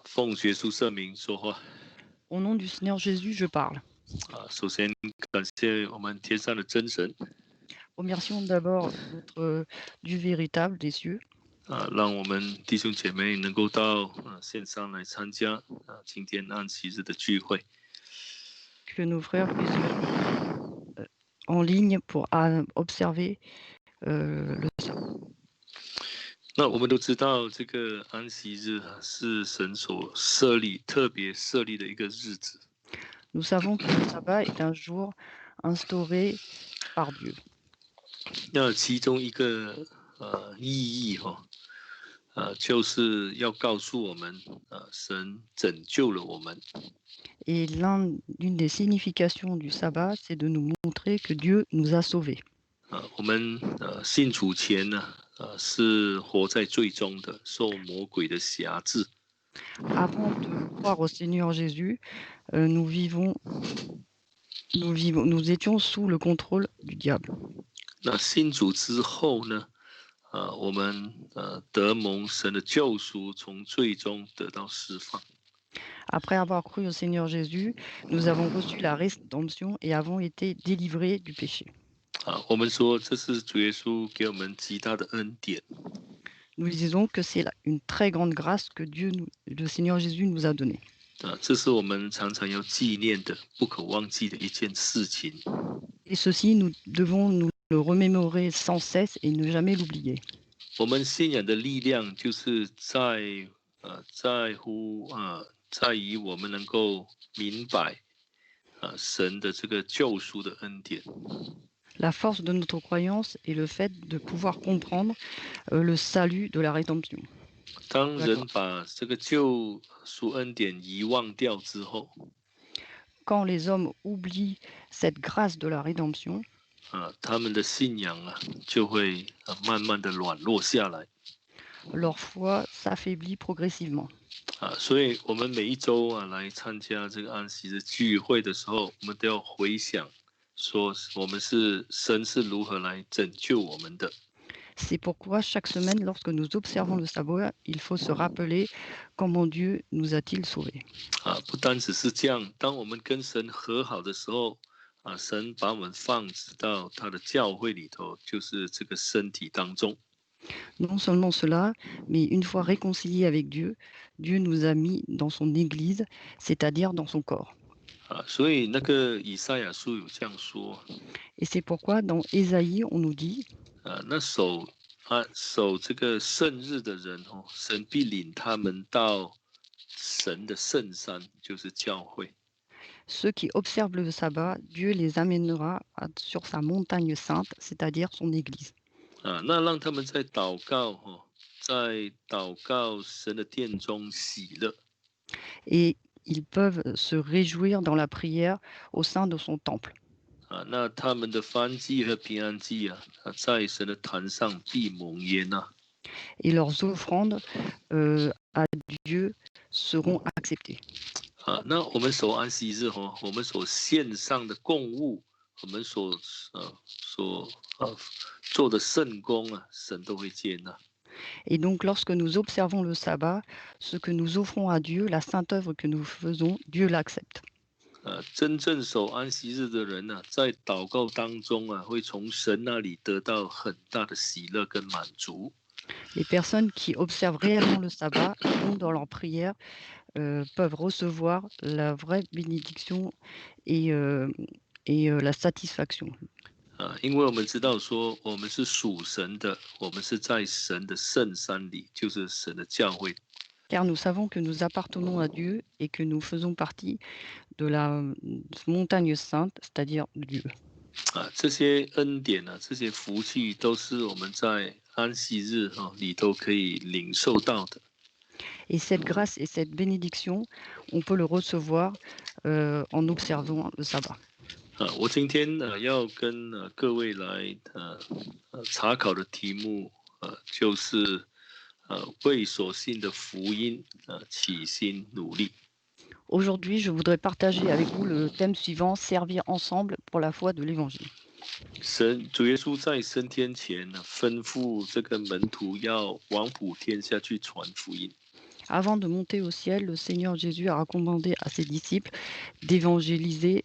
奉耶稣圣名说话。Au nom du Seigneur Jésus, je parle. 首先感谢我们天上的真神， Remercions d'abord notre Dieu véritable des cieux, 让我们弟兄姐妹能够到线上来参加今天安息日的聚会。 que nos frères puissent venir en ligne pour observer le sabbat. 那我们都知道，这个安息日是神所特别设立的一个日子。 Nous savons que le sabbat est un jour instauré par Dieu. 那其中一个意义就是要告诉我们，神拯救了我们。 Et l'une des significations du sabbat, c'est de nous montrer que Dieu nous a sauvés. 我们信主前呢，是活在罪中的，受魔鬼的辖制。 Avant de croire au Seigneur Jésus, nous étions sous le contrôle du diable. 那信主之后呢，我们得蒙神的救赎，从罪中得到释放。 Après avoir cru au Seigneur Jésus, nous avons reçu la rédemption et avons été délivrés du péché. 我们说这是主耶稣给我们极大的恩典。 Nous disons que c'est une très grande grâce que le Seigneur Jésus nous a donnée. 这是我们常常要纪念的、不可忘记的一件事情。 Et ceci, nous devons nous le remémorer sans cesse et ne jamais l'oublier. 我们信仰的力量就是在于我们能够明白神的这个救赎的恩典。 La force de notre croyance est le fait de pouvoir comprendre le salut de la rédemption. 当人把这个救赎恩典遗忘掉之后， Quand les hommes oublient cette grâce de la rédemption, 他们的信仰就会慢慢的软弱下来。 leur foi s'affaiblit progressivement. 所以我们每一周来参加这个安息日聚会的时候，我们都要回想，说我们神是如何来拯救我们的。 C'est pourquoi chaque semaine, lorsque nous observons le sabbat, il faut se rappeler comment Dieu nous a-t-il sauvés. 不单只是这样，当我们跟神和好的时候，神把我们放置到他的教会里头，就是这个身体当中。 Non seulement cela, mais une fois réconciliés avec Dieu, Dieu nous a mis dans son Église, c'est-à-dire dans son corps. 所以那个以赛亚书有这样说。 Et c'est pourquoi dans Ésaïe, on nous dit 那守这个圣日的人神必领他们到神的圣山，就是教会。 ceux qui observent le sabbat, Dieu les amènera sur sa montagne sainte, c'est-à-dire son Église. 那让他们在祷告神的殿中喜乐。 Et ils peuvent se réjouir dans la prière au sein de son temple. 那他们的燔祭和平安祭在神的坛上必蒙悦纳。 Et leurs offrandes à Dieu seront acceptées. 那我们守安息日我们所献上的供物，我们所做的圣工神都会接纳。 Et donc, lorsque nous observons le sabbat, ce que nous offrons à Dieu, la sainte œuvre que nous faisons, Dieu l'accepte. 真正守安息日的人在祷告当中会从神那里得到很大的喜乐跟满足。 Les personnes qui observent réellement le sabbat, vont dans leur prière, peuvent recevoir la vraie bénédiction et la satisfaction. 因为我们知道说我们是属神的，我们是在神的圣山里，就是神的教会。 Car nous savons que nous appartenons à Dieu et que nous faisons partie de la montagne sainte, c'est-à-dire Dieu. 这些恩典这些福气都是我们在安息日里头可以领受到的。 Et cette grâce et cette bénédiction, on peut le recevoir en observant le sabbat. 我今天要跟各位来查考的题目就是为所信的福音起心努力。 Aujourd'hui, je voudrais partager avec vous le thème suivant, servir ensemble pour la foi de l'Évangile. 主耶稣在升天前吩咐这个门徒要往普天下去传福音。Avant de monter au ciel, le Seigneur Jésus a recommandé à ses disciples d'évangéliser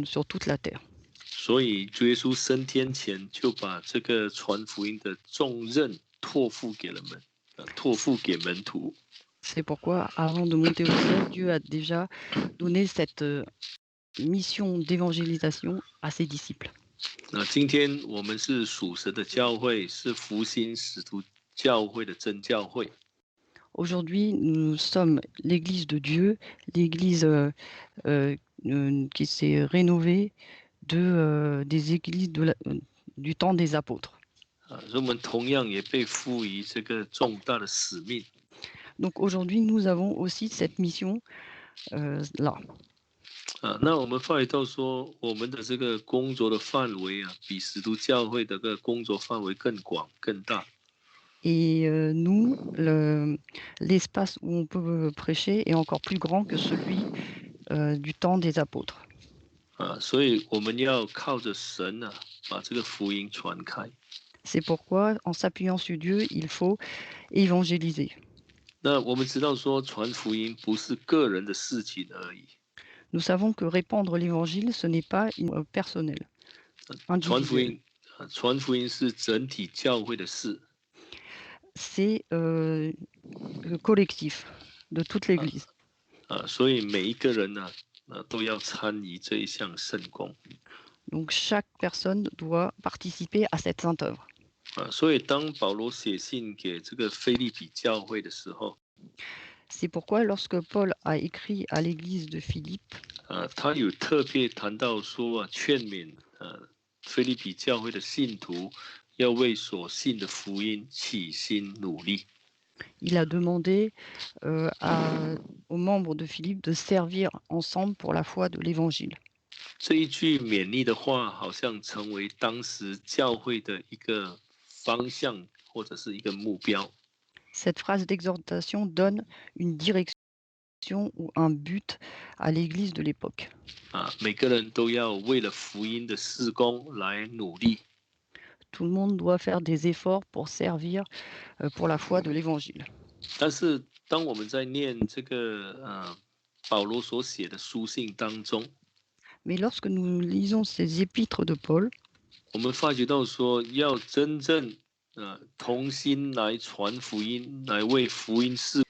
sur toute la terre. 所以主耶稣升天前就把这个传福音的重任托付给了托付给门徒。 C'est pourquoi, avant de monter au ciel, Dieu a déjà donné cette mission d'évangélisation à ses disciples. 今天我们是属神的教会，是复兴使徒教会的真教会。 Aujourd'hui, nous sommes l'Église de Dieu, l'Église qui s'est rénovée des églises du temps des apôtres. 所以我们同样也被赋予这个重大的使命。 Donc aujourd'hui, nous avons aussi cette mission là. 那我们发觉到说，我们的这个工作的范围比使徒教会的个工作范围更广更大。 Et nous, l'espace où on peut prêcher est encore plus grand que celui du temps des apôtres. 所以我们要靠着神把这个福音传开。 C'est pourquoi, en s'appuyant sur Dieu, il faut évangéliser. 那我们知道说，传福音不是个人的事情而已。 Nous savons que répandre l'évangile, ce n'est pas personnel. 传福音是整体教会的事。 C'est le collectif de toute l'Église. 所以每一个人都要参与这一项圣工。 Donc chaque personne doit participer à cette sainte œuvre. 所以当保罗写信给这个腓立比教会的时候， C'est pourquoi lorsque Paul a écrit à l'église de Philippe, 他有特别谈到说劝勉腓立比教会的信徒要为所信的福音起心努力。 il a demandé aux membres de Philippe de servir ensemble pour la foi de l'Évangile. 这一句勉励的话，好像成为当时教会的一个方向或者是一个目标。 Cette phrase d'exhortation donne une direction ou un but à l'Église de l'époque. 每个人都要为了福音的事工来努力。 Tout le monde doit faire des efforts pour servir pour la foi de l'Évangile. 但是当我们在念这个保罗所写的书信当中， Mais lorsque nous lisons ces épîtres de Paul, 我们发觉到说，要真正同心来传福音，来为福音事，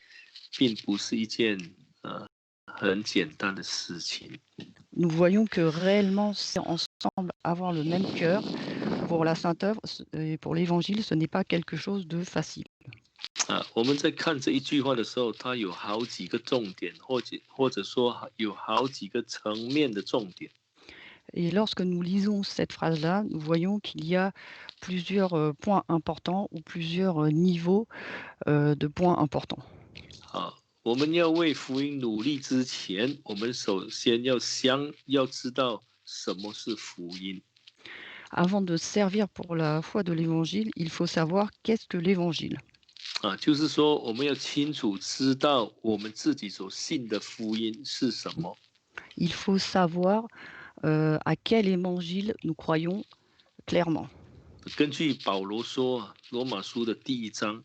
并不是一件很简单的事情。 nous voyons que réellement, c'est ensemble avoir le même cœur pour la Sainte œuvre et pour l'Évangile, ce n'est pas quelque chose de facile. 我们在看这一句话的时候，它有好几个重点，或者说有好几个层面的重点。 Et lorsque nous lisons cette phrase-là, nous voyons qu'il y a plusieurs points importants ou plusieurs niveaux de points importants. 我们要为福音努力之前，我们首先要知道什么是福音。 Avant de servir pour la foi de l'Évangile, il faut savoir qu'est-ce que l'Évangile. 就是说，我们要清楚知道我们自己所信的福音是什么。 Il faut savoir à quel Évangile nous croyons clairement. 根据保罗说，罗马书的第1章，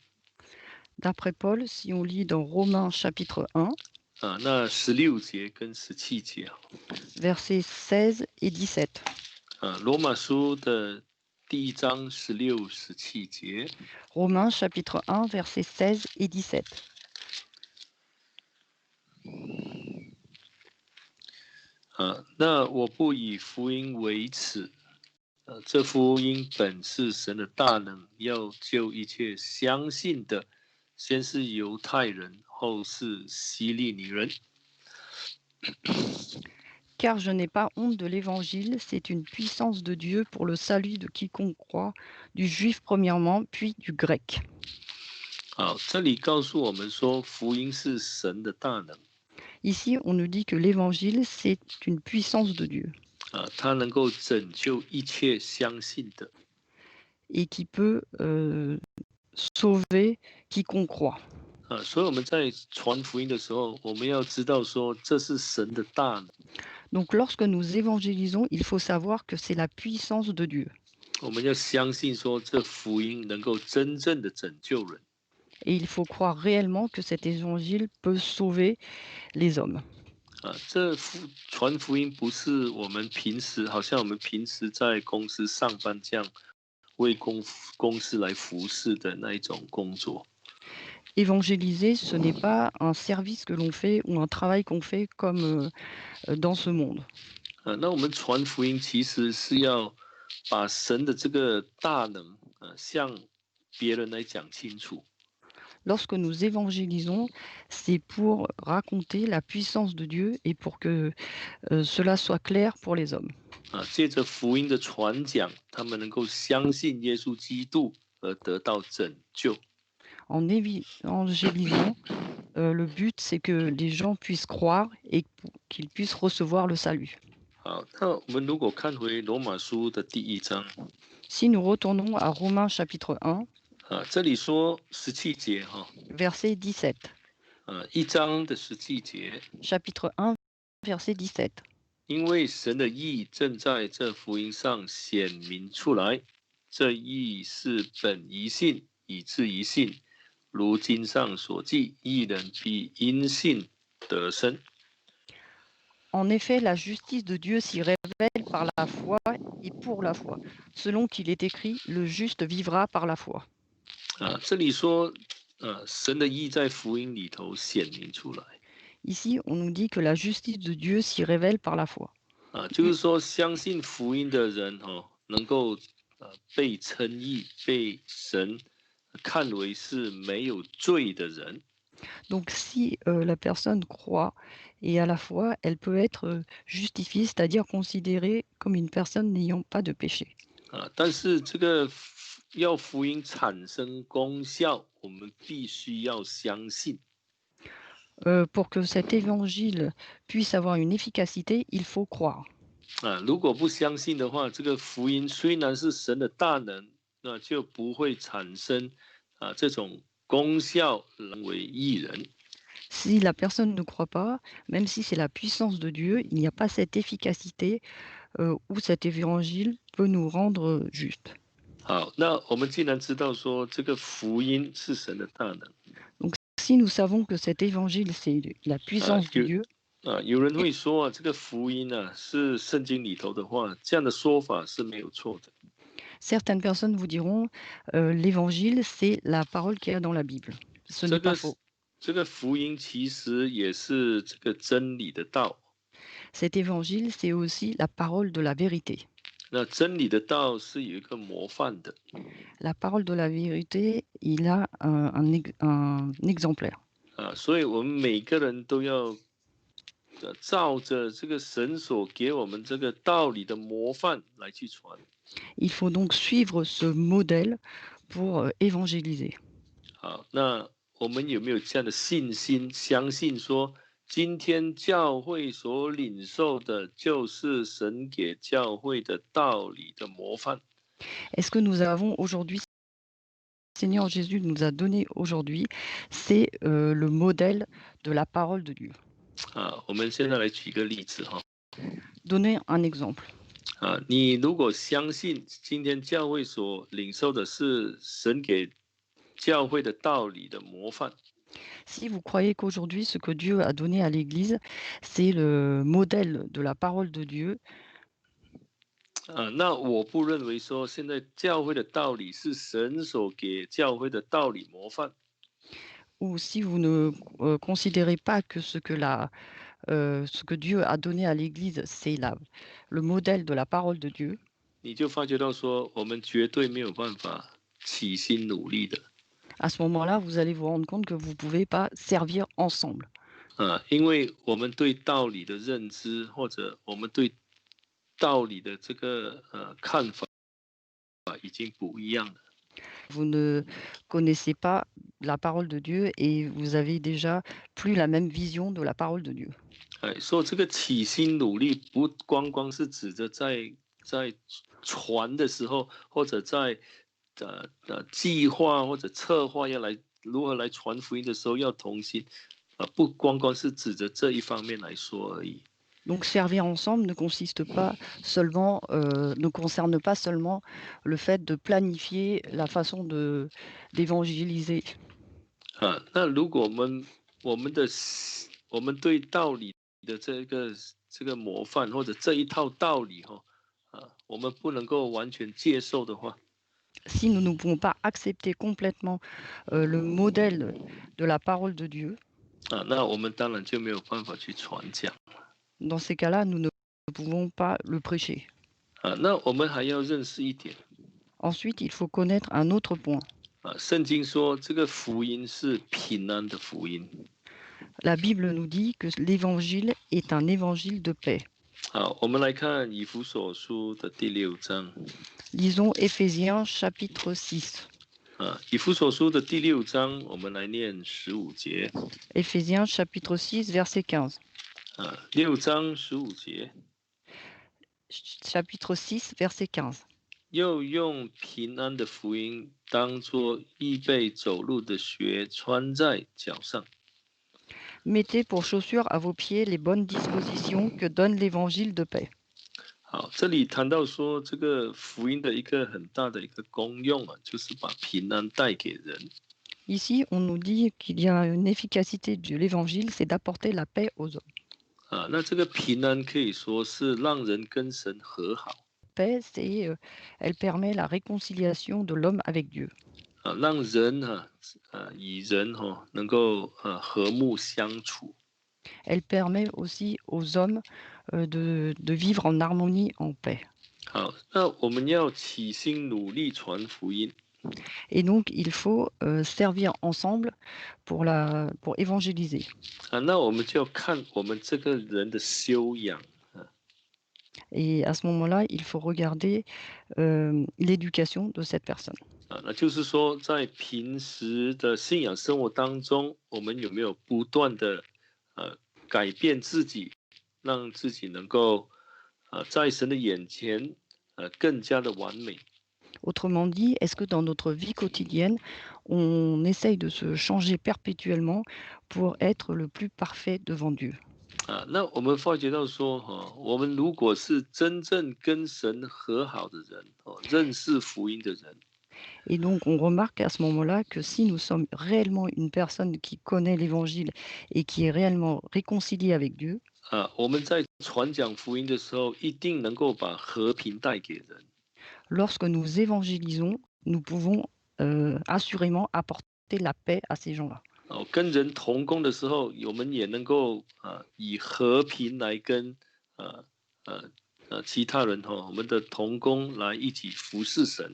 D'après Paul, si on lit dans Romains chapitre 1, 那16节跟17节， versets 16 et 17. 罗马书的第1章16、17节。 Romains chapitre 1, versets 16 et 17. 那我不以福音为耻，这福音本是神的大能，要救一切相信的，先是犹太人，后是希利尼人。 Car je n'ai pas honte de l'Évangile, c'est une puissance de Dieu pour le salut de quiconque croit, du juif premièrement, puis du grec. 这里告诉我们说，福音是神的大能。 Ici, on nous dit que l'Évangile, c'est une puissance de Dieu 它能够拯救一切相信的。 et qui peut sauver quiconque croit. 所以我们在传福音的时候，我们要知道说，这是神的大能。 Donc lorsque nous évangélisons, il faut savoir que c'est la puissance de Dieu. 我们要相信说，这福音能够真正的拯救人。Et il faut croire réellement que cet évangile peut sauver les hommes. 这传福音不是我们平时好像我们平时在公司上班这样为公司来服侍的那一种工作。Évangéliser, ce n'est pas un service que l'on fait ou un travail qu'on fait comme dans ce monde. 那我们传福音其实是要把神的这个大能向别人来讲清楚。Lorsque nous évangélisons, c'est pour raconter la puissance de Dieu et pour que cela soit clair pour les hommes. 借着福音的传讲，他们能够相信耶稣基督而得到拯救。En évangélisant, le but, c'est que les gens puissent croire et qu'ils puissent recevoir le salut. 好，那我们如果看回罗马书的第1章， Si nous retournons à Romains chapitre 1, 这里说17节哈， verset 17. 1章的17节， Chapitre 1, verset 17. 因为神的义正在这福音上显明出来，这义是本于信，以致于信。如经上所记，义人必因信得生。 En effet, la justice de Dieu s'y révèle par la foi et pour la foi. Selon qu'il est écrit, le juste vivra par la foi. 这里说，神的义在福音里头显明出来。 Ici, on nous dit que la justice de Dieu s'y révèle par la foi. 就是说，相信福音的人能够被称义，被神看为是没有罪的人。 Donc, si la personne croit et à la fois, elle peut être justifiée, c'est-à-dire considérée comme une personne n'ayant pas de péché. 但是这个要福音产生功效，我们必须要相信。 Pour que cet évangile puisse avoir une efficacité, il faut croire. 如果不相信的话，这个福音虽然是神的大能，那就不会产生这种功效，成为义人。 Si la personne ne croit pas, même si c'est la puissance de Dieu, il n'y a pas cette efficacité où cet évangile peut nous rendre justes. 好，那我们既然知道说这个福音是神的大能， Donc, si nous savons que cet évangile, c'est la puissance de Dieu, 有人会说这个福音是圣经里头的话，这样的说法是没有错的。 certaines personnes vous diront l'évangile, c'est la parole qu'il y a dans la Bible. Ce n'est pas faux. 这个福音其实也是这个真理的道。 Cet évangile, c'est aussi la parole de la vérité. 那真理的道是有一个模范的。 La parole de la vérité, il a un exemplaire. 所以我们每个人都要照着这个神所给我们这个道理的模范来去传。 Il faut donc suivre ce modèle pour évangéliser. 好，那我们有没有这样的信心，相信说今天教会所领受的就是神给教会的道理的模范？ Est-ce que nous avons aujourd'hui, Seigneur Jésus nous a donné aujourd'hui, c'est le modèle de la parole de Dieu. 我们现在来举个例子哈。 Donner un exemple. 你如果相信今天教会所领受的是神给教会的道理的模范， Si vous croyez qu'aujourd'hui, ce que Dieu a donné à l'Église, c'est le modèle de la parole de Dieu, 那我不认为说现在教会的道理是神所给教会的道理模范， ou si vous ne considérez pas que ce que Dieu a donné à l'Église, c'est le modèle de la parole de Dieu, 你就发觉到说我们绝对没有办法起心努力的。 à ce moment-là, vous allez vous rendre compte que vous ne pouvez pas servir ensemble. 因为我们对道理的认知，或者我们对道理的这个看法已经不一样了。 Vous ne connaissez pas la parole de Dieu et vous avez déjà plus la même vision de la parole de Dieu. 所以这个起心努力不光光是指着在传的时候，或者在计划或者策划要来如何来传福音的时候要同心，不光光是指着这一方面来说而已。 Donc servir ensemble ne consiste pas seulement, ne concerne pas seulement le fait de planifier la façon d'évangéliser. 那如果我们对道理的这个模范或者这一套道理我们不能够完全接受的话， Si nous ne pouvons pas accepter complètement le modèle de la parole de Dieu, 那我们当然就没有办法去传讲。 dans ces cas-là, nous ne pouvons pas le prêcher. 那我们还要认识一点 Ensuite, il faut connaître un autre point. 圣经说这个福音是平安的福音。 La Bible nous dit que l'évangile est un évangile de paix. 好，我们来看以弗所书的第6章。 Lisons Éphésiens chapitre 6. 以弗所书的第6章，我们来念15节。 Éphésiens chapitre 6, verset 15. 6章15节， Chapitre 6, verset 15. 又用平安的福音当作预备走路的鞋穿在脚上。 Mettez pour chaussures à vos pieds les bonnes dispositions que donne l'évangile de paix. 好，这里谈到说这个福音的一个很大的一个功用就是把平安带给人。 Ici, on nous dit qu'il y a une efficacité de l'évangile, c'est d'apporter la paix aux hommes. 那这个平安可以说是让人跟神和好。 Paix, elle permet la réconciliation de l'homme avec Dieu. 让人与人能够和睦相处。 Elle permet aussi aux hommes de vivre en harmonie, en paix. 好，那我们要起心努力传福音。 Et donc, il faut servir ensemble pour évangéliser. 那我们就要看我们这个人的修养。 Et à ce moment-là, il faut regarder l'éducation de cette personne. 那就是说，在平时的信仰生活当中，我们有没有不断的改变自己，让自己能够在神的眼前更加的完美。 Autrement dit, est-ce que dans notre vie quotidienne, on essaye de se changer perpétuellement pour être le plus parfait devant Dieu? 那我们发觉到说我们如果是真正跟神和好的人认识福音的人。 Et donc, on remarque à ce moment-là que si nous sommes réellement une personne qui connaît l'Évangile et qui est réellement réconciliée avec Dieu, 我们在传讲福音的时候，一定能够把和平带给人。 lorsque nous évangélisons, nous pouvons assurément apporter la paix à ces gens-là. 跟人同工的时候，我们也能够以和平来跟其他人我们的同工来一起服侍神。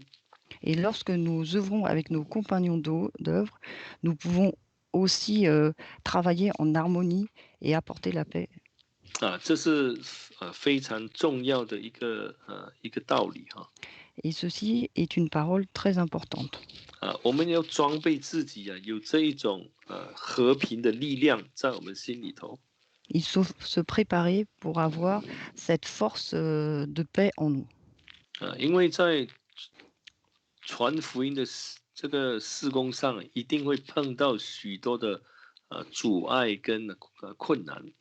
Et lorsque nous œuvrons avec nos compagnons d'œuvre, nous pouvons aussi travailler en harmonie et apporter la paix. 这是非常重要的一个道理Et ceci est une parole très importante. 我们要装备自己有这一种和平的力量在我们心里头。 Il faut se préparer pour avoir cette force de paix en nous. 因为在传福音的这个事工上，一定会碰到许多的阻碍跟困难。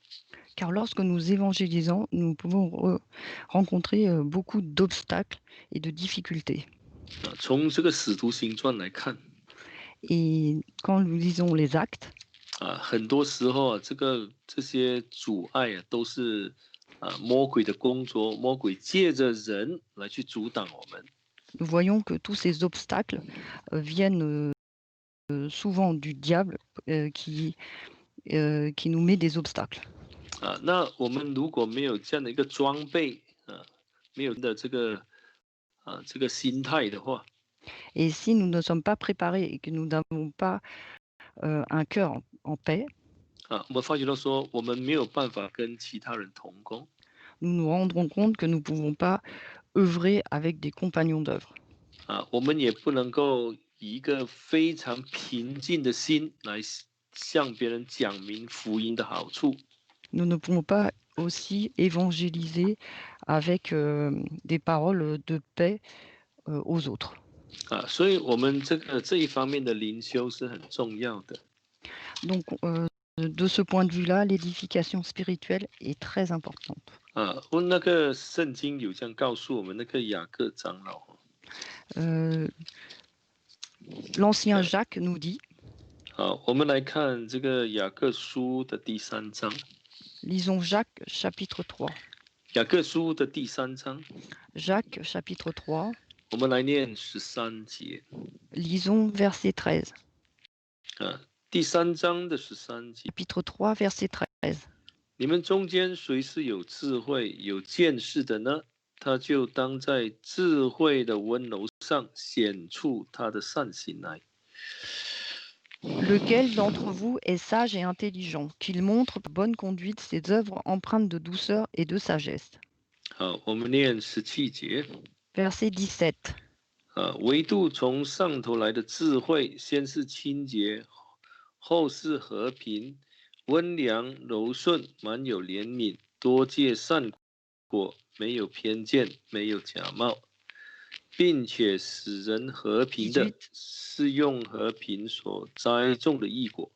Car lorsque nous évangélisons, nous pouvons rencontrer beaucoup d'obstacles et de difficultés. 从这个使徒行传来看， Et quand nous lisons les actes, 很多时候这些阻碍都是魔鬼的工作，魔鬼借着人来去阻挡我们。 nous voyons que tous ces obstacles viennent souvent du diable qui nous met des obstacles. 那我们如果没有这样的一个装备没有的这个心态的话， Et si nous ne sommes pas préparés et que nous n'avons pas un cœur en paix, 我们发觉到说我们没有办法跟其他人同工。 nous nous rendrons compte que nous ne pouvons pas œuvrer avec des compagnons d'œuvre. 我们也不能够以一个非常平静的心来向别人讲明福音的好处。 Nous ne pouvons pas aussi évangéliser avec des paroles de paix aux autres. 所以我们这一方面的灵修是很重要的。 Donc, de ce point de vue-là, l'édification spirituelle est très importante. 那个圣经有这样告诉我们，那个雅各长老。 L'ancien Jacques nous dit, 好，我们来看这个雅各书的第3章。Lisons Jacques chapitre 3. 雅各书的第3章， Jacques chapitre 3, 我们来念13节。 lisons verset 13. 第3章的13节， Chapitre 3, verset 13. 你们中间谁是有智慧、有见识的呢？他就当在智慧的温柔上显出他的善行来。 Lequel d'entre vous est sage et intelligent, qu'il montre par bonne conduite ses œuvres empreintes de douceur et de sagesse. 好，我们念17节。 Verset 17. 唯独从上头来的智慧，先是清洁，后是和平，温良柔顺，满有怜悯，多结善果，没有偏见，没有假冒，并且使人和平的，是用和平所栽种的义果。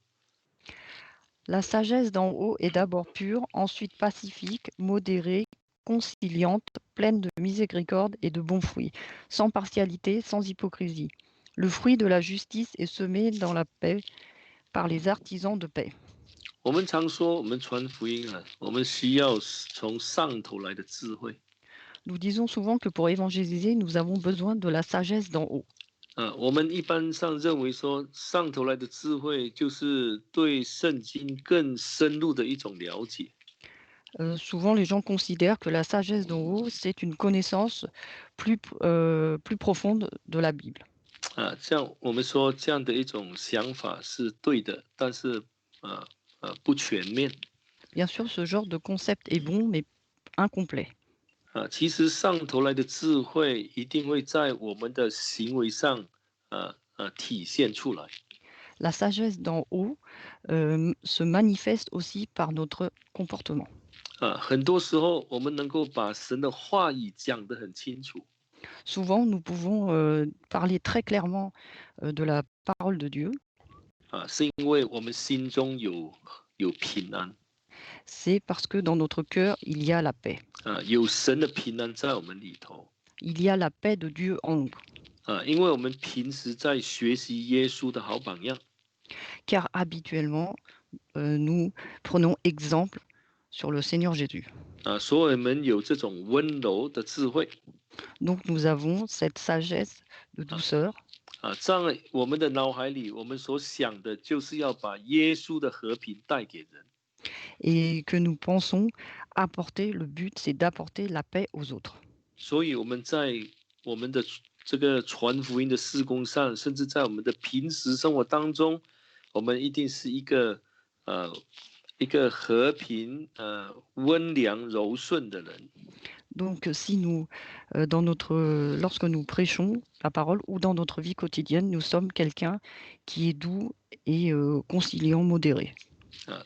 La sagesse d'en haut est d'abord pure, ensuite pacifique, modérée, conciliante, pleine de miséricorde et de bons fruits, sans partialité, sans hypocrisie. Le fruit de la justice est semé dans la paix par les artisans de paix. 我们常说，我们传福音我们需要从上头来的智慧。 Nous disons souvent que pour évangéliser, nous avons besoin de la sagesse d'en haut. 我们一般上认为说，上头来的智慧就是对圣经更深入的一种了解。 Souvent, les gens considèrent que la sagesse d'en haut, c'est une connaissance plus profonde de la Bible. 像我们说这样的一种想法是对的，但是不全面。 Bien sûr, ce genre de concept est bon, mais incomplet. 其实上头来的智慧一定会在我们的行为上体现出来。 La sagesse d'en haut se manifeste aussi par notre comportement. 很多时候我们能够把神的话语讲得很清楚。 Souvent, nous pouvons parler très clairement de la parole de Dieu. 是因为我们心中有平安。 C'est parce que dans notre cœur, il y a la paix. 有神的平安在我们里头。 Il y a la paix de Dieu en nous. 因为我们平时在学习耶稣的好榜样。 Car habituellement, nous prenons exemple sur le Seigneur Jésus. 所以我们有这种温柔的智慧。 Donc nous avons cette sagesse de douceur. 在我们的脑海里，我们所想的就是要把耶稣的和平带给人。 Et que nous pensons apporter, le but c'est d'apporter la paix aux autres. 所以我们在我们的这个传福音的事工上，甚至在我们的平时生活当中，我们一定是一个和平、温良、柔顺的人。 Donc si nous, lorsque nous prêchons la parole ou dans notre vie quotidienne, nous sommes quelqu'un qui est doux et conciliant, modéré.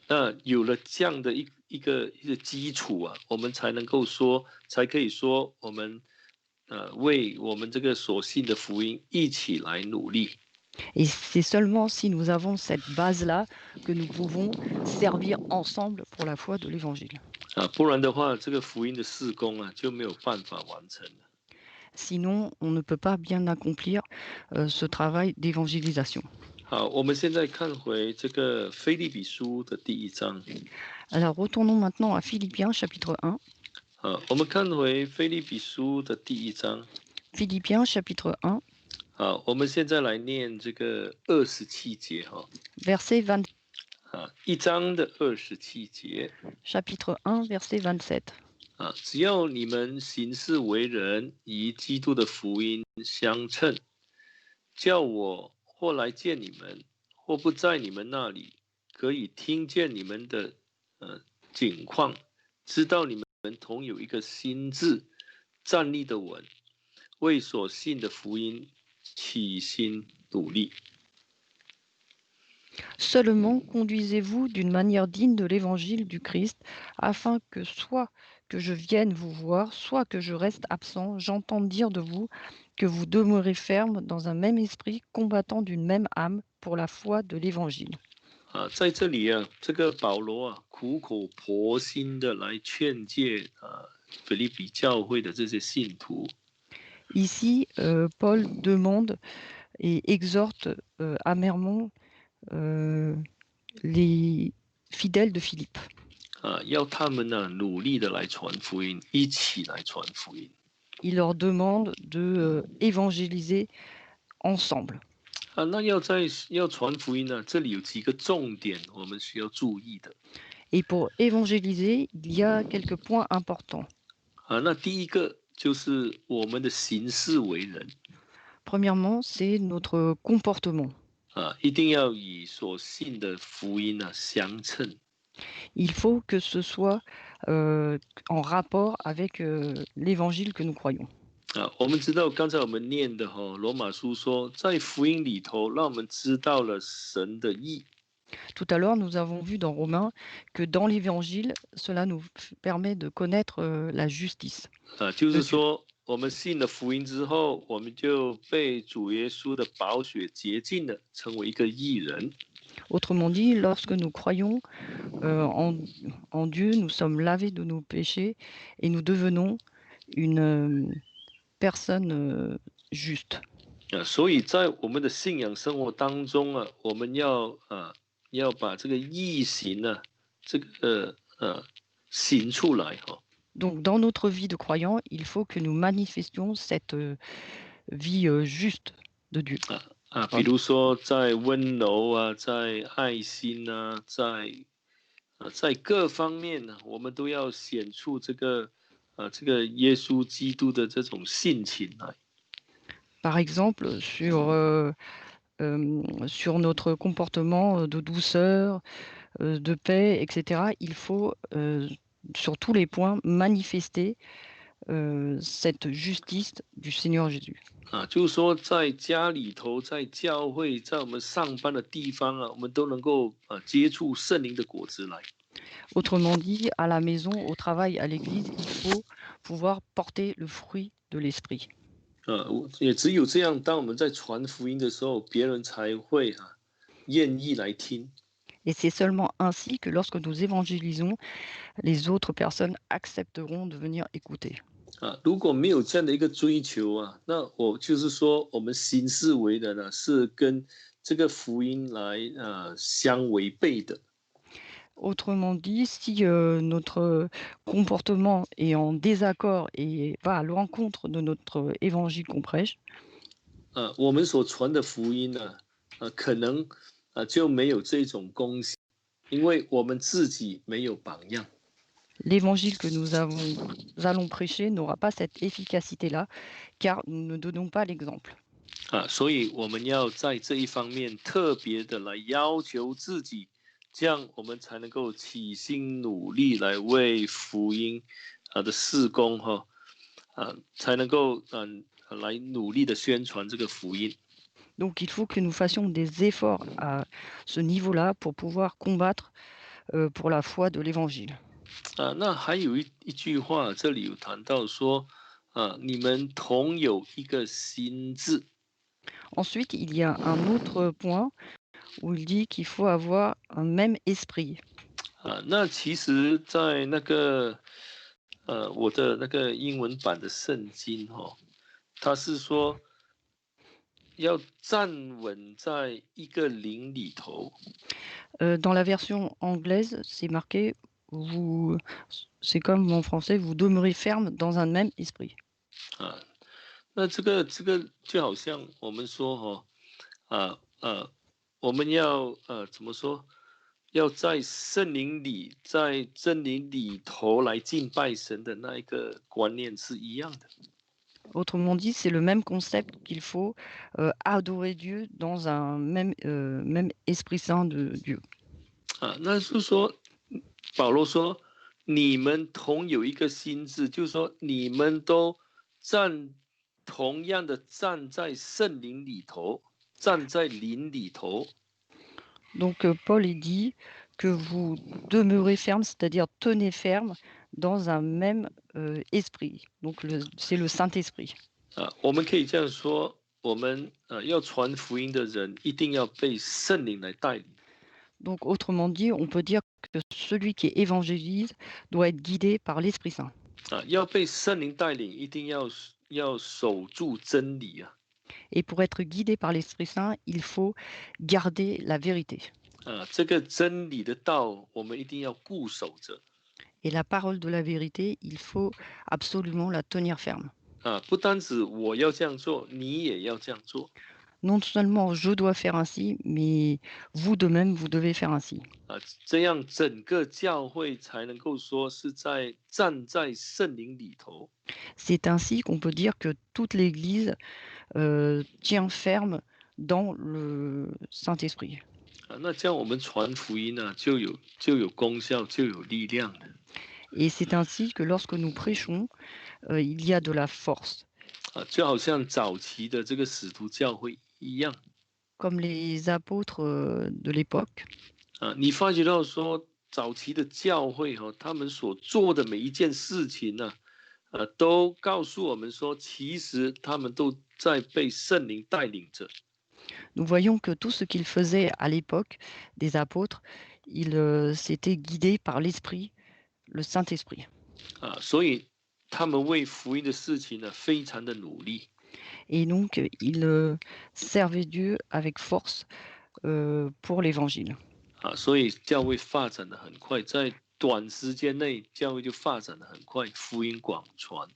那有了这样的一个基础我们才可以说我们为我们这个所信的福音一起来努力。 Et c'est seulement si nous avons cette base-là que nous pouvons servir ensemble pour la foi de l'Évangile. 不然的话，这个福音的事工就没有办法完成了。 Sinon, on ne peut pas bien accomplir ce travail d'évangélisation. 好，我们现在看回这个腓立比书的第1章。 Alors retournons maintenant à Philippiens chapitre 1. 我们看回腓立比书的第1章。 Philippiens chapitre 1. 好，我们现在来念这个27节Verset 20. 1章的27节。 Chapitre 1, verset 27. 只要你们行事为人以基督的福音相称，叫我或来见你们，或不在你们那里，可以听见你们的景况，知道你们同有一个心志，站立的稳，为所信的福音起心努力。 Seulement conduisez-vous d'une manière digne de l'évangile du Christ, afin que soit que je vienne vous voir, soit que je reste absent, j'entende dire de vous que vous demeurez ferme dans un même esprit, combattant d'une même âme pour la foi de l'évangile. 在这里这个保罗苦口婆心的来劝诫腓立比教会的这些信徒。 Ici, Paul demande et exhorte amèrement les fidèles de Philippe. 要他们呢努力的来传福音，一起来传福音。Il leur demande de évangéliser ensemble. 那要传福音呢，这里有几个重点我们需要注意的。Et pour évangéliser, il y a quelques points importants. 那第一个就是我们的行事为人。Premièrement, c'est notre comportement. 一定要以所信的福音呢相称。Il faut que ce soit en rapport avec l'évangile que nous croyons. 我们知道刚才我们念的罗马书说，在福音里头，让我们知道了神的义。Tout à l'heure, nous avons vu dans Romains que dans l'évangile, cela nous permet de connaître la justice. 就是说，我们信了福音之后，我们就被主耶稣的宝血洁净了，成为一个义人。Autrement dit, lorsque nous croyons en Dieu, nous sommes lavés de nos péchés et nous devenons une personne juste. 所以在我们的信仰生活当中我们要把这个义行呢，这个行出来Donc, dans notre vie de croyant, il faut que nous manifestions cette vie juste de Dieu. 比如说在温柔在爱心在各方面呢，我们都要显出这个耶稣基督的这种性情来。Par exemple, sur notre comportement de douceur, de paix, etc., il faut sur tous les points manifester cette justice du Seigneur Jésus. 就是说在家里头，在教会，在我们上班的地方我们都能够接触圣灵的果子来。Autrement dit, à la maison, au travail, à l'église, il faut pouvoir porter le fruit de l'esprit. 也只有这样，当我们在传福音的时候，别人才会愿意来听。Et c'est seulement ainsi que lorsque nous évangélisons, les autres personnes accepteront de venir écouter. 如果没有这样的一个追求那我就是说，我们行事为人呢，是跟这个福音来相违背的。Autrement dit, si notre comportement est en désaccord et va à l'encontre de notre évangile qu'on prêche, 我们所传的福音呢，可能就没有这种功效，因为我们自己没有榜样。l'évangile que nous allons prêcher n'aura pas cette efficacité-là, car nous ne donnons pas l'exemple. 所以我们要在这一方面特别的来要求自己，这样我们才能够起心努力来为福音的事工才能够来努力的宣传这个福音。Donc il faut que nous fassions des efforts à ce niveau-là pour pouvoir combattre pour la foi de l'évangile. 那还有一句话，这里有谈到说你们同有一个心志。Ensuite, il y a un autre point où il dit qu'il faut avoir un même esprit. 那其实在那个我的那个英文版的圣经它是说要站稳在一个灵里头。Dans la version anglaise, c'est marqué c'est comme en français, vous demeurez ferme dans un même esprit. 那这个就好像我们说我们要怎么说？要在圣灵里，在真理里头来敬拜神的那一个观念是一样的。Autrement dit, c'est le même concept qu'il faut adorer Dieu dans un même Esprit Saint de Dieu. 那是说，保罗说，你们同有一个心志，就是说，你们都同样的站在圣灵里头，站在灵里头。Donc Paul il dit que vous demeurez ferme, c'est-à-dire tenez ferme dans un même esprit. Donc c'est le Saint-Esprit. 我们可以这样说，我们要传福音的人一定要被圣灵来带领。Donc autrement dit, on peut dire que celui qui évangélise doit être guidé par l'Esprit Saint. 要被圣灵带领，一定要守住真理 Et pour être guidé par l'Esprit Saint, il faut garder la vérité. 这个真理的道，我们一定要固守着 Et la parole de la vérité, il faut absolument la tenir ferme. 不单止我要这样做，你也要这样做 Non seulement je dois faire ainsi, mais vous de même, vous devez faire ainsi. 这样整个教会才能够说是在站在圣灵里头 C'est ainsi qu'on peut dire que toute l'Église tient ferme dans le Saint-Esprit. 那这样我们传福音呢、就有功效，就有力量的 Et c'est ainsi que lorsque nous prêchons, il y a de la force. 就好像早期的这个使徒教会一样 Comme les apôtres de l'époque, 你发觉到说早期的教会他们所做的每一件事情呢、都告诉我们说，其实他们都在被圣灵带领着 nous voyons que tout ce qu'ils faisaient à l'époque des apôtres, ils s'étaient guidés par l'Esprit, le Saint-Esprit. 所以他们为福音的事情呢，非常的努力 Et donc, ils servaient Dieu avec force pour l'Évangile. 所以教会发展的很快，在短时间内，教会就发展的很快，福音广传。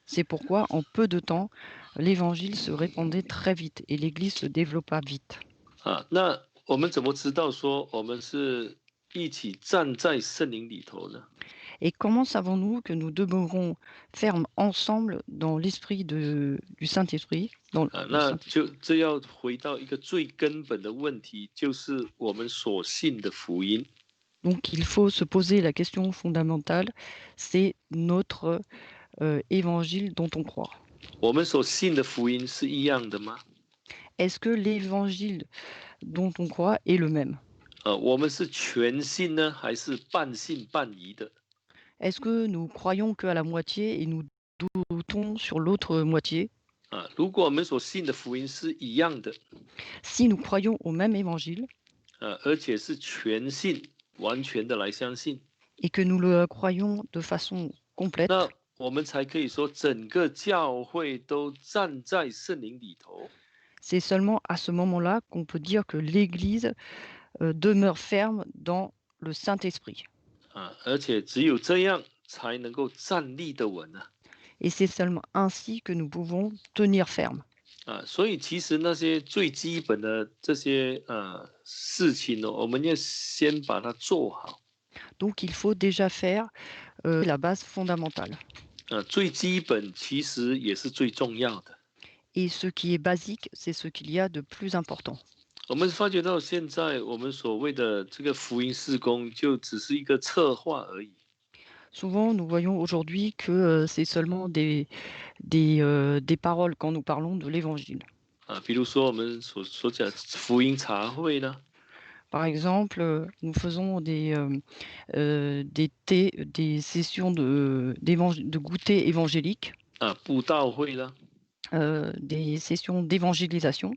C'est pourquoi, en peu de temps, l'Évangile se répandait très vite et l'Église se développa vite. 那我们怎么知道说我们是一起站在圣灵里头呢？ Et comment savons-nous que nous demeurons fermes ensemble dans l'esprit du Saint-Esprit dans le 那 Saint- 这要回到一个最根本的问题，就是我们所信的福音。 Donc, il faut se poser la question fondamentale, c'est notre évangile dont on croit. 我们所信的福音是一样的吗？ Est-ce que l'évangile dont on croit est le même? 我们是全信呢，还是半信半疑的？ Est-ce que nous croyons qu'à la moitié et nous doutons sur l'autre moitié? 如果我们所信的福音是一样的， Si nous croyons au même évangile 而且是全信，完全的来相信， et que nous le croyons de façon complète, 那我们才可以说整个教会都站在圣灵里头。 c'est seulement à ce moment-là qu'on peut dire que l'Église demeure ferme dans le Saint-Esprit. 而且只有这样才能够站立得稳啊。 Et c'est seulement ainsi que nous pouvons tenir ferme. 所以其实那些最基本的这些事情呢，我们要先把它做好。 Donc il faut déjà faire la base fondamentale. 最基本其实也是最重要的。 Et ce qui est basique, c'est ce qu'il y a de plus important. 我们发觉到现在我们所谓的这个福音事工，就只是一个策划而已。 Souvent, nous voyons aujourd'hui que c'est seulement des paroles quand nous parlons de l'Évangile. 比如说我们所讲福音茶会呢， Par exemple, nous faisons des sessions de goûter évangélique, 布道会啦， des sessions d'évangélisation.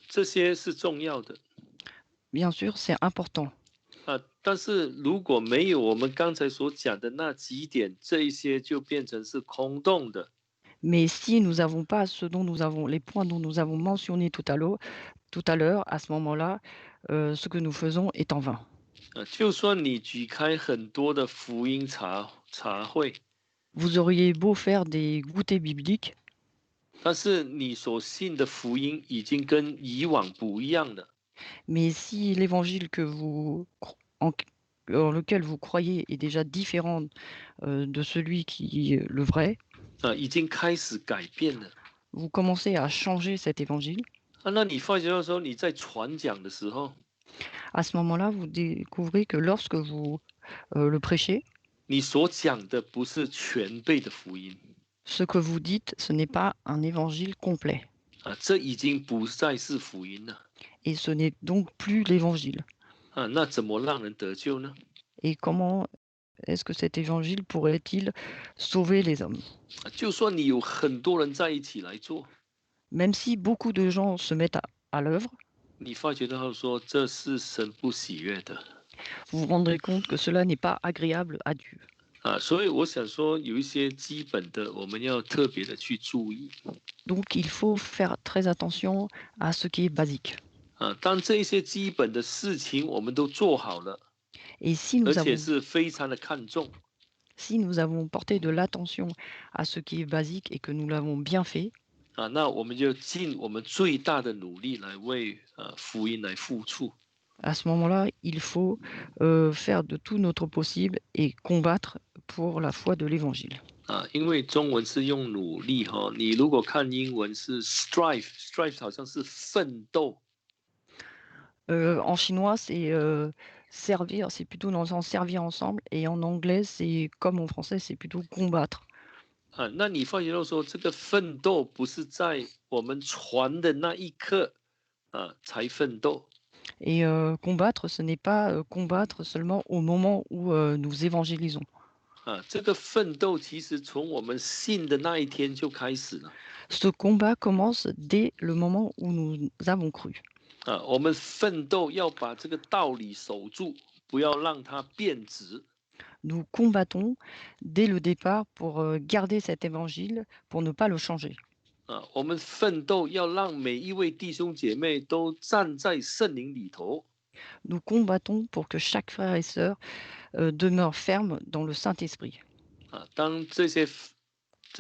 这些是重要的。 Bien sûr, c'est important. 但是如果没有我们刚才所讲的那几点，这一些就变成是空洞的。 Mais si nous n'avons pas les points dont nous avons mentionnés tout à l'heure, à ce moment-là, ce que nous faisons est en vain. 就算你举开很多的福音茶会， Vous auriez beau faire des goûters bibliques, 但是你所信的福音已经跟以往不一样了。 mais si l'évangile en lequel vous croyez est déjà différent de celui qui est le vrai, 已经开始改变了。 vous commencez à changer cet évangile. 那你发觉到说你在传讲的时候， À ce moment-là, vous découvrez que lorsque vous le prêchez, 你所讲的不是全备的福音 ce que vous dites, ce n'est pas un évangile complet. 这已经不再是福音了。 Et ce n'est donc plus l'évangile. 那怎么让人得救呢？ Et comment est-ce que cet évangile pourrait-il sauver les hommes? 就算你有很多人在一起来做， Même si beaucoup de gens se mettent à l'œuvre, 你发觉到说这是神不喜悦的。 vous vous rendrez compte que cela n'est pas agréable à Dieu. 所以我想说，有一些基本的，我们要特别的去注意。Donc il faut faire très attention à ce qui est basique. 当这一些基本的事情我们都做好了， Et si 而 nous 且 avons, 是非常的看重， si nous avons porté de l'attention à ce qui est basique et que nous l'avons bien fait, 那我们就尽我们最大的努力来为福音来付出。à ce moment-là, il faut faire de tout notre possible et combattre pour la foi de l'Évangile. 因为中文是用努力哈，你如果看英文是 strive 好像是奋斗。En chinois, c'est servir, c'est plutôt dans le sens servir ensemble, et en anglais, c'est comme en français, c'est plutôt combattre. 那你发觉到说，这个奋斗不是在我们传的那一刻才奋斗。Et combattre, ce n'est pas combattre seulement au moment où nous évangélisons. 这个奋斗其实从我们信的那一天就开始了。Ce combat commence dès le moment où nous avons cru. 我们奋斗要把这个道理守住，不要让它变质。Nous combattons dès le départ pour garder cet évangile, pour ne pas le changer. 我们奋斗要让每一位弟兄姐妹都站在圣灵里头。Nous combattons pour que chaque frère et sœur demeure ferme dans le Saint-Esprit. 当这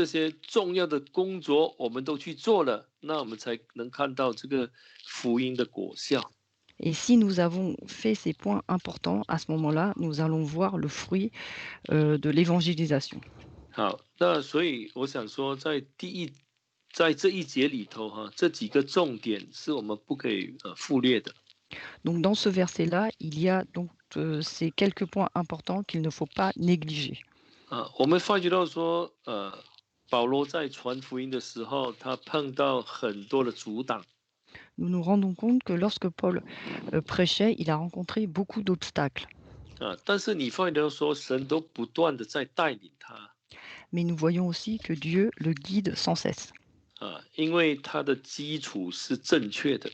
些重要的工作我们都去做了，那我们才能看到这个福音的果效。Et si nous avons fait ces points importants, à ce moment-là, nous allons voir le fruit de l'évangélisation. 好，那所以我想说，在这一节里头这几个重点是我们不可以忽略的。Donc dans ce verset-là, il y a donc ces quelques points importants qu'il ne faut pas négliger. 我们发觉到说，保罗在传福音的时候，他碰到很多的阻挡。Nous nous rendons compte que lorsque Paul prêchait, il a rencontré beaucoup d'obstacles. 但是你发觉到说，神都不断的在带领他。Mais nous voyons aussi que Dieu le guide sans cesse. 因为他的基础是正确的。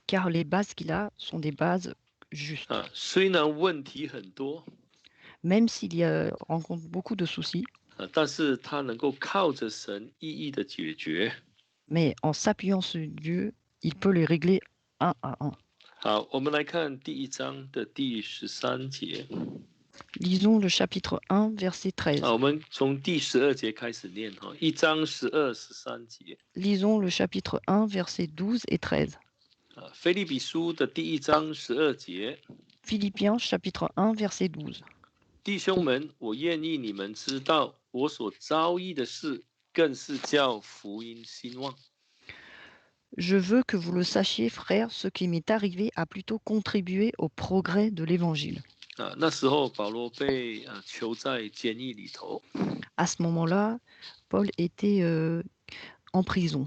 Car les bases qu'il a sont des bases justes. 虽然问题很多， Même s'il rencontre beaucoup de soucis, 但是他能够靠着神一一的解决。 mais en s'appuyant sur Dieu, il peut les régler un à un. 好，我们来看第1章的第13节。 Lisons le chapitre 1, verset 13. 我们从第12节开始念1章12、13节。 Lisons le chapitre 1, verset 12 et 13. 腓立比书的第1章12节。 Philippiens chapitre 1, verset 12. 弟兄们，我愿意你们知道，我所遭遇的事，更是叫福音兴旺。 Je veux que vous le sachiez, frères, ce qui m'est arrivé a plutôt contribué au progrès de l'Évangile. 那时候保罗被囚在监狱里头。 À ce moment-là, Paul était en prison.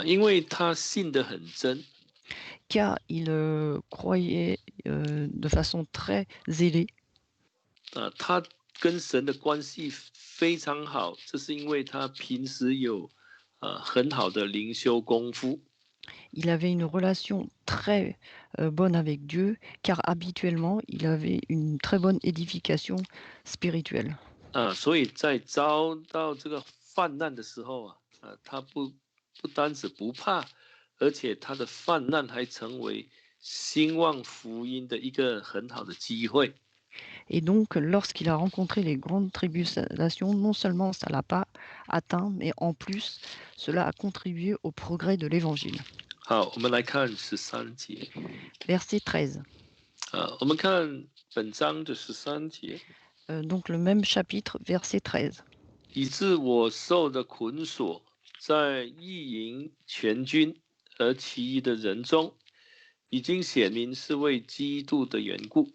因为他信得很真。 Car il croyait de façon très zélée. 他跟神的关系非常好，这是因为他平时有很好的灵修功夫。 Il avait une relation très bonne avec Dieu, car habituellement, il avait une très bonne édification spirituelle. 所以在遭到这个患难的时候他不单止不怕，而且他的患难还成为兴旺福音的一个很好的机会。 Et donc, lorsqu'il a rencontré les grandes tribulations, non seulement ça ne l'a pas atteint, mais en plus, cela a contribué au progrès de l'Évangile. 好，我们来看13节。 Verset 13. 我们看本章的13节。 Donc le même chapitre, verset 13. 以致我受的捆锁，在意营全军而其余的人中，已经显明是为基督的缘故。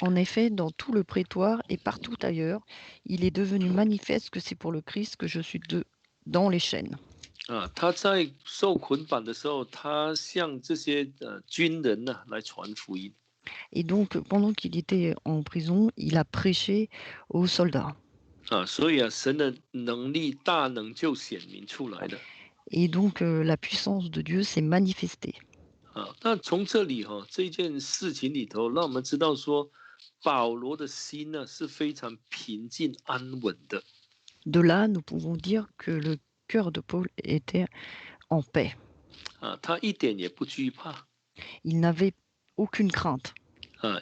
En effet, dans tout le prétoire et partout ailleurs, il est devenu manifeste que c'est pour le Christ que je suis dans les chaînes. 他在受捆绑的时候，他向这些军人来传福音。 Et donc, pendant qu'il était en prison, il a prêché aux soldats. 所以神的能力大能就显明出来了。 Et donc, la puissance de Dieu s'est manifestée. 那从这里这件事情里头，让我们知道说，保罗的心呢是非常平静安稳的。 De là, nous pouvons dire que le cœur de Paul était en paix. 他一点也不惧怕。 Il n'avait aucune crainte.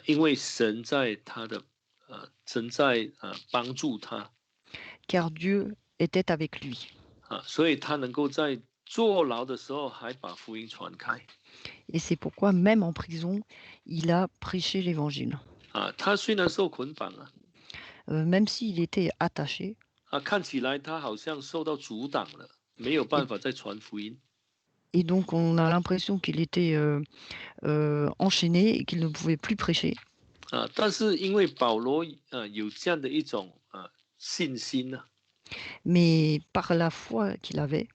因为神在帮助他。 Car Dieu était avec lui. 所以他能够在坐牢的时候还把福音传开。 Et c'est pourquoi, même en prison, il a prêché l'évangile. 他虽然受捆绑même s'il était attaché, 看起来他好像受到阻挡了，没有办法再传福音。 et donc on a l'impression qu'il était enchaîné et qu'il ne pouvait plus prêcher. 但是因为保罗有这样的一种信心呢， Mais par la foi qu'il avait,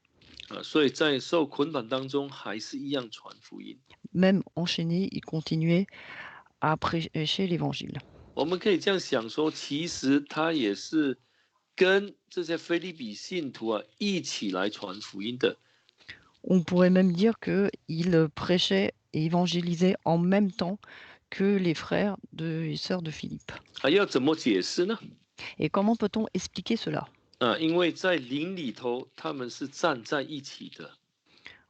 所以在受捆绑当中还是一样传福音。 même enchaîné, il continuait à prêcher l'évangile. 我们可以这样想说，其实他也是跟这些腓立比信徒一起来传福音的。 On pourrait même dire qu'il prêchait et évangélisait en même temps que les frères et sœurs de Philippe. 要怎么解释呢？ Et comment peut-on expliquer cela? 因为在灵里头，他们是站在一起的。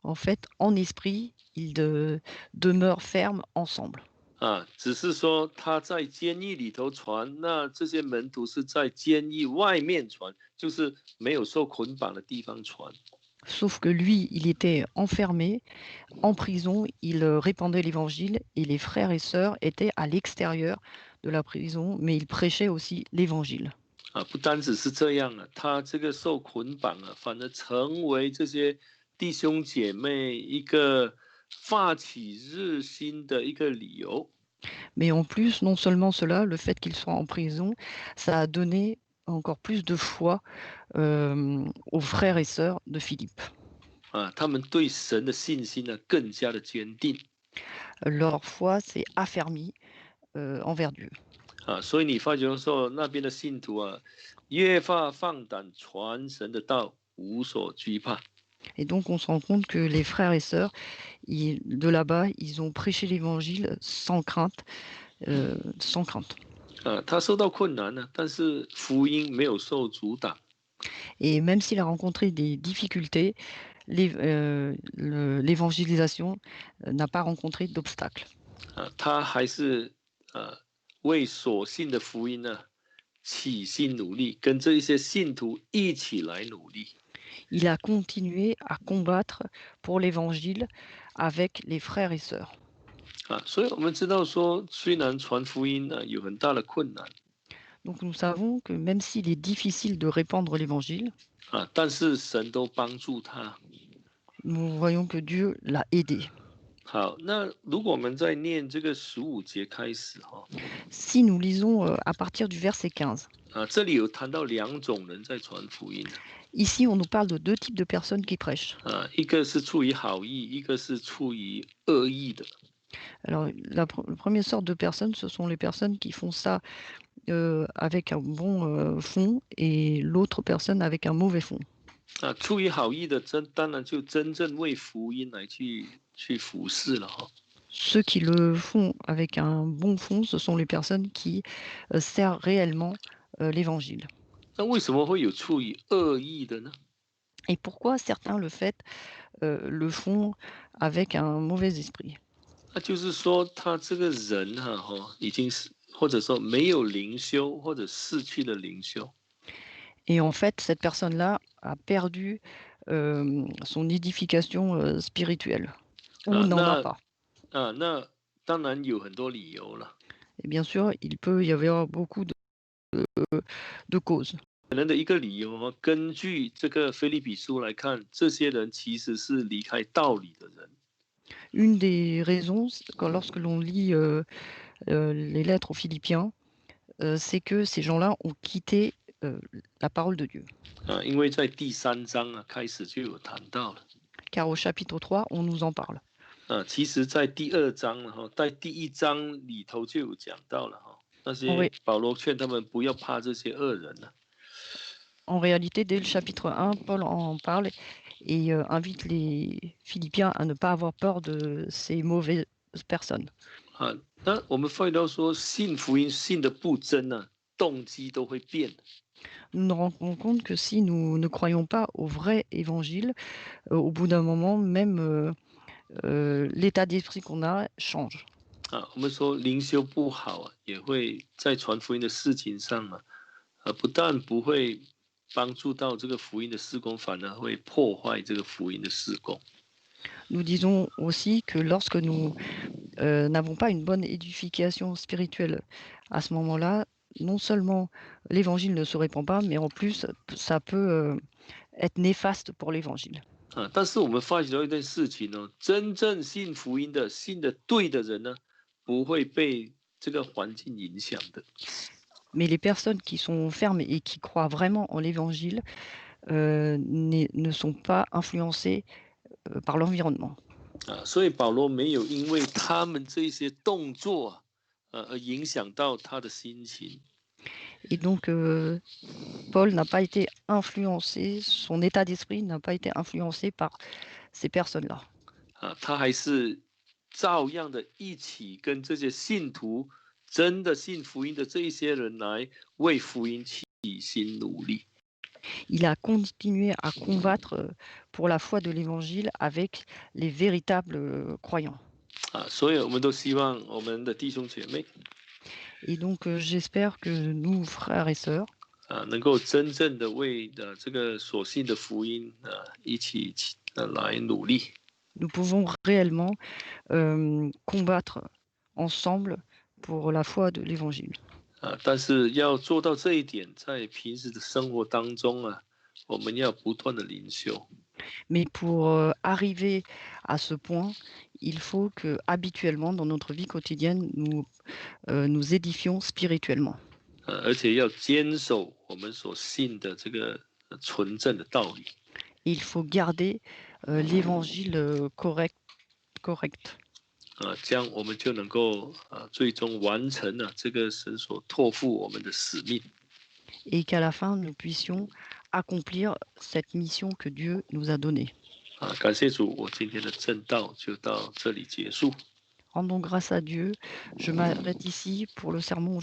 En fait, en esprit, ils demeurent fermes ensemble. 只是说他在监狱里头传，那这些门徒是在监狱外面传，就是没有受捆绑的地方传。 Sauf que lui, il était enfermé, en prison, il répandait l'évangile et les frères et sœurs étaient à l'extérieur de la prison, mais il prêchait aussi l'évangile. 不单只是这样他这个受捆绑反而成为这些弟兄姐妹一个发起热心的一个理由。 Mais en plus, non seulement cela, le fait qu'il soit en prison, ça a donné encore plus de foi aux frères et sœurs de Philippe. 他们对神的信心呢更加的坚定。 Leur foi s'est affermie envers Dieu. 所以你发觉说那边的信徒越发放胆传神的道，无所惧怕。 Et donc, on se rend compte que les frères et sœurs de là-bas, ils ont prêché l'évangile sans crainte, sans crainte. 他受到困难呢，但是福音没有受阻挡。 Et même s'il a rencontré des difficultés, l'évangélisation n'a pas rencontré d'obstacles. 他还是为所信的福音呢起心努力，跟这一些信徒一起来努力。 Il a continué à combattre pour l'évangile avec les frères et sœurs. 所以我们知道说，虽然传福音呢有很大的困难， Donc nous savons que même s'il est difficile de répandre l'évangile, 但是神都帮助他。 nous voyons que Dieu l'a aidé. 好，那如果我们在念这个15节开始Si nous lisons à partir du verset 15, 这里有谈到两种人在传福音。 ici on nous parle de deux types de personnes qui prêchent. 一个是出于好意，一个是出于恶意的。 Alors la première sorte de personnes, ce sont les personnes qui font ça avec un bon fond et l'autre personne avec un mauvais fond. 出于好意的当然就真正为福音来去服侍了。 Ceux qui le font avec un bon fond, ce sont les personnes qui servent réellement l'évangile. 那为什么会有出于恶意的呢？ Et pourquoi certains le font avec un mauvais esprit? 那就是说他这个人已经是或者说没有灵修，或者失去了灵修。 Et en fait, cette personne-là a perdu son édification spirituelle, ou n'en a pas. 那当然有很多理由了。 Et bien sûr, il peut y avoir beaucoup de causes. 可能的一个理由根据这个腓立比书来看，这些人其实是离开道理的人。 Une des raisons, lorsque l'on lit les lettres aux Philippiens, c'est que ces gens-là ont quitté la parole de Dieu. 因为在第3章开始就有谈到了。 Car au chapitre 3, on nous en parle. 其实在第2章在第1章里头就有讲到了那些保罗劝他们不要怕这些恶人。 En réalité, dès le chapitre 1, Paul en parle et invite les Philippiens à ne pas avoir peur de ces mauvaises personnes. 啊，那我们发觉到说，信福音信的不真呢、动机都会变。Nous nous rendons compte que si nous ne croyons pas au vrai évangile, au bout d'un moment, même l'état d'esprit qu'on a change. 啊，我们说灵修不好啊，也会在传福音的事情上啊，不但不会帮助到这个福音的事工，反而会破坏这个福音的事工。Nous disons aussi que lorsque nous n'avons pas une bonne édification spirituelle, à ce moment-là, non seulement l'évangile ne se répand pas, mais en plus, ça peut être néfaste pour l'évangile. 啊，但是我们发觉到一件事情呢，真正信福音的、信的对的人呢，不会被这个环境影响的。Mais les personnes qui sont fermes et qui croient vraiment en l'évangile ne sont pas influencées par l'environnement. 啊，所以保罗没有因为他们这些动作，而影响到他的心情。 Et donc, Paul n'a pas été influencé, son état d'esprit n'a pas été influencé par ces personnes-là. 啊，他还是照样的一起跟这些信徒真的信福音的这一些人来为福音起心努力。 Il a continué à combattre pour la foi de l'évangile avec les véritables croyants. 啊，所以我们都希望我们的弟兄姐妹 Et donc, j'espère que nous, frères et sœurs, 能够真正的为这个所信的福音一起来努力。 nous pouvons réellement combattre ensemble pour la foi de l'évangile. 啊，但是要做到这一点，在平时的生活当中啊，我们要不断的灵修。 Mais pour arriver à ce point, il faut que habituellement, dans notre vie quotidienne, nous nous édifions spirituellement. 而且要坚守我们所信的这个纯正的道理。 Il faut garder l'évangile correct. 这样我们就能够最终完成了这个神所托付我们的使命。 Et qu'à la fin, nous puissions accomplir cette mission que Dieu nous a donnée. 感谢主，我今天的正道就到这里结束。 Rendons grâce à Dieu. Je m'arrête ici pour le sermon